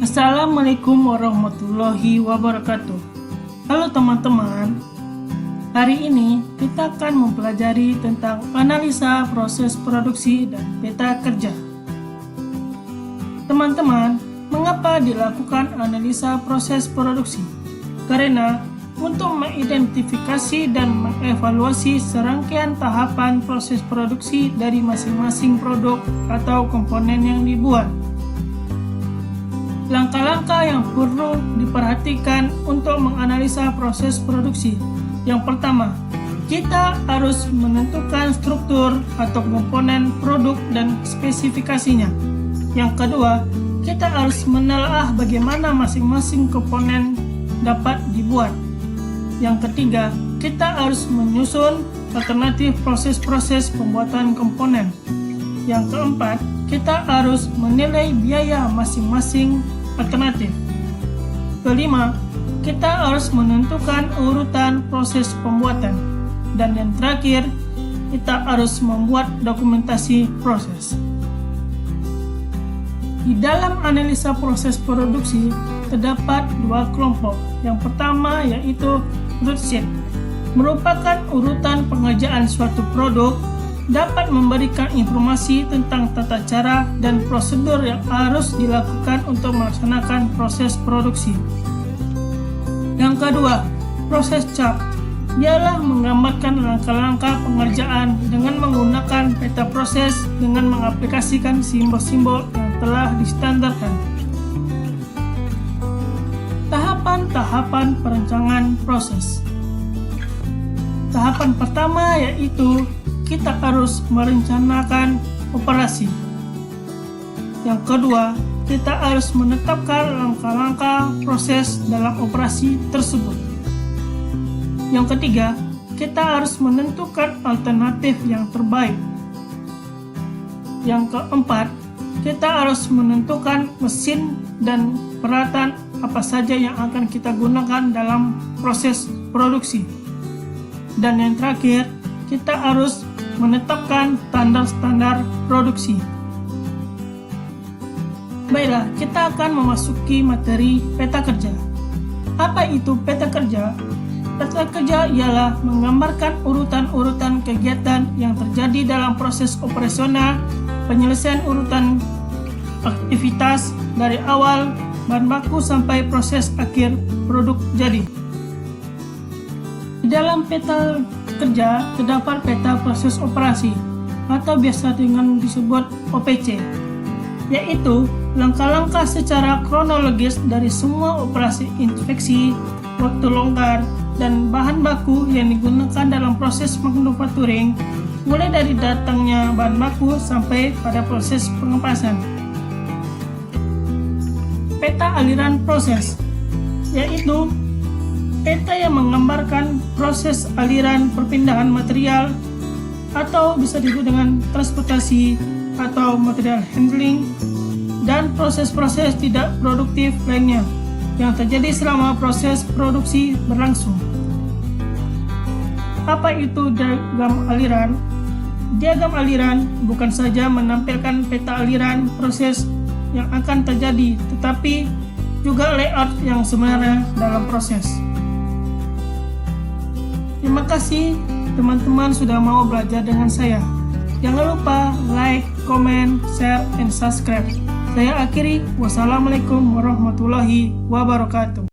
Assalamualaikum warahmatullahi wabarakatuh. Halo teman-teman, hari ini kita akan mempelajari tentang analisa proses produksi dan peta kerja. Teman-teman, mengapa dilakukan analisa proses produksi? Karena untuk mengidentifikasi dan mengevaluasi serangkaian tahapan proses produksi dari masing-masing produk atau komponen yang dibuat. Langkah-langkah yang perlu diperhatikan untuk menganalisa proses produksi. Yang pertama, kita harus menentukan struktur atau komponen produk dan spesifikasinya. Yang kedua, kita harus menelaah bagaimana masing-masing komponen dapat dibuat. Yang ketiga, kita harus menyusun alternatif proses-proses pembuatan komponen. Yang keempat, kita harus menilai biaya masing-masing alternatif. Kelima, kita harus menentukan urutan proses pembuatan. Dan yang terakhir, kita harus membuat dokumentasi proses. Di dalam analisa proses produksi, terdapat dua kelompok. Yang pertama yaitu root sheet, merupakan urutan pengerjaan suatu produk, dapat memberikan informasi tentang tata cara dan prosedur yang harus dilakukan untuk melaksanakan proses produksi. Yang kedua, proses chart, ialah menggambarkan langkah-langkah pengerjaan dengan menggunakan peta proses dengan mengaplikasikan simbol-simbol yang telah distandarkan. Tahapan-tahapan perencanaan proses. Tahapan pertama yaitu kita harus merencanakan operasi. Yang kedua, kita harus menetapkan langkah-langkah proses dalam operasi tersebut. Yang ketiga, kita harus menentukan alternatif yang terbaik. Yang keempat, kita harus menentukan mesin dan peralatan apa saja yang akan kita gunakan dalam proses produksi. Dan yang terakhir, kita harus menetapkan standar-standar produksi. Baiklah, kita akan memasuki materi peta kerja. Apa itu peta kerja? Peta kerja ialah menggambarkan urutan-urutan kegiatan yang terjadi dalam proses operasional, penyelesaian urutan aktivitas dari awal bahan baku sampai proses akhir produk jadi. Di dalam peta kerja terdapat peta proses operasi atau biasa dengan disebut OPC, yaitu langkah-langkah secara kronologis dari semua operasi inspeksi, waktu longgar, dan bahan baku yang digunakan dalam proses manufacturing, mulai dari datangnya bahan baku sampai pada proses pengepasan. Peta aliran proses, yaitu peta yang menggambarkan proses aliran perpindahan material atau bisa disebut dengan transportasi atau material handling dan proses-proses tidak produktif lainnya yang terjadi selama proses produksi berlangsung. Apa itu diagram aliran? Diagram aliran bukan saja menampilkan peta aliran proses yang akan terjadi, tetapi juga layout yang sebenarnya dalam proses. Terima kasih teman-teman sudah mau belajar dengan saya. Jangan lupa like, comment, share, and subscribe. Saya akhiri. Wassalamualaikum warahmatullahi wabarakatuh.